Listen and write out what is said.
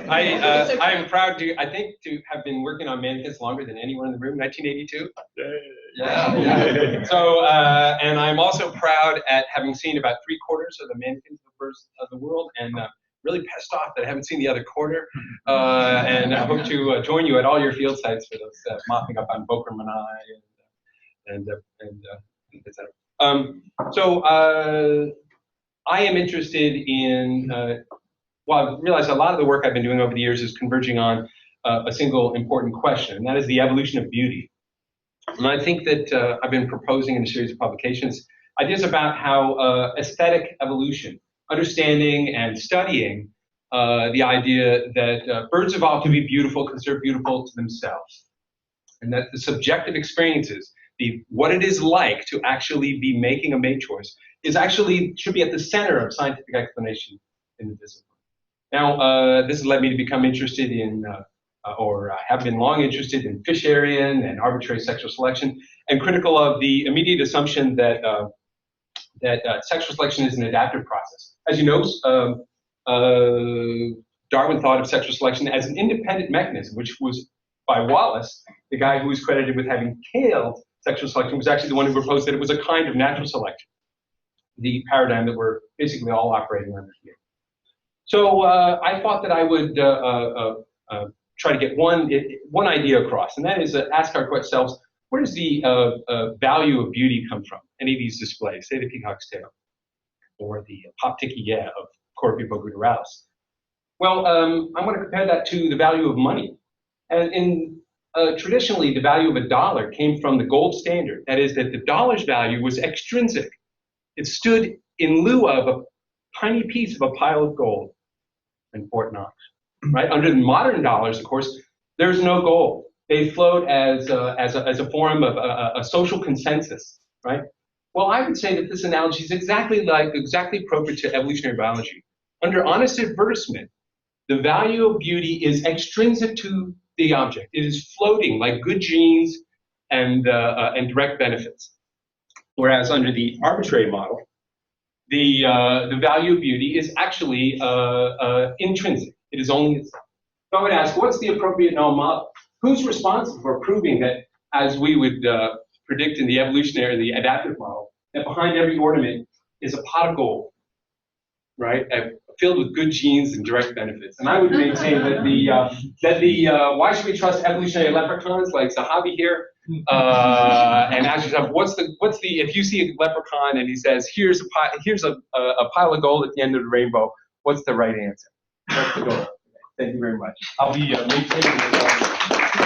I am proud to, I think, to have been working on mannequins longer than anyone in the room, 1982. Yeah. So, and I'm also proud at having seen about 3/4 of the mannequins of the world, and really pissed off that I haven't seen the other quarter. And I hope to join you at all your field sites for those mopping up on Boker Manai and etc. So I am interested in, well, I've realized a lot of the work I've been doing over the years is converging on a single important question, and that is the evolution of beauty. And I think that I've been proposing in a series of publications ideas about how aesthetic evolution, understanding and studying the idea that birds evolved to be beautiful because they're beautiful to themselves, and that the subjective experiences, what it is like to actually be making a mate choice, should be at the center of scientific explanation in the discipline. Now, this has led me to become interested in, or have been long interested in Fisherian and arbitrary sexual selection, and critical of the immediate assumption that sexual selection is an adaptive process. As you know, Darwin thought of sexual selection as an independent mechanism, which was by Wallace, the guy who was credited with having tailed sexual selection, was actually the one who proposed that it was a kind of natural selection, the paradigm that we're basically all operating under here. So I thought that I would try to get one idea across, and that is ask ourselves, where does the value of beauty come from? Any of these displays, say the peacock's tail, or the pop-tiki-yeah of Corpus guturalis. Well, I want to compare that to the value of money. And traditionally, the value of $1 came from the gold standard. That is, that the dollar's value was extrinsic. It stood in lieu of a tiny piece of a pile of gold in Fort Knox. Right? Under the modern dollars, of course, there's no gold. They float as a form of a social consensus. Right? Well, I would say that this analogy is exactly appropriate to evolutionary biology. Under honest advertisement, the value of beauty is extrinsic to the object. It is floating like good genes and direct benefits. Whereas under the arbitrary model, the value of beauty is actually intrinsic. It is only itself. So I would ask, what's the appropriate null model? Who's responsible for proving that, as we would predict in the evolutionary, the adaptive model, that behind every ornament is a pot of gold, right? Filled with good genes and direct benefits. And I would maintain that why should we trust evolutionary leprechauns like Zahavi here? And ask yourself, if you see a leprechaun and he says, here's a pile of gold at the end of the rainbow, what's the right answer? What's the goal? Thank you very much. I'll be maintaining this.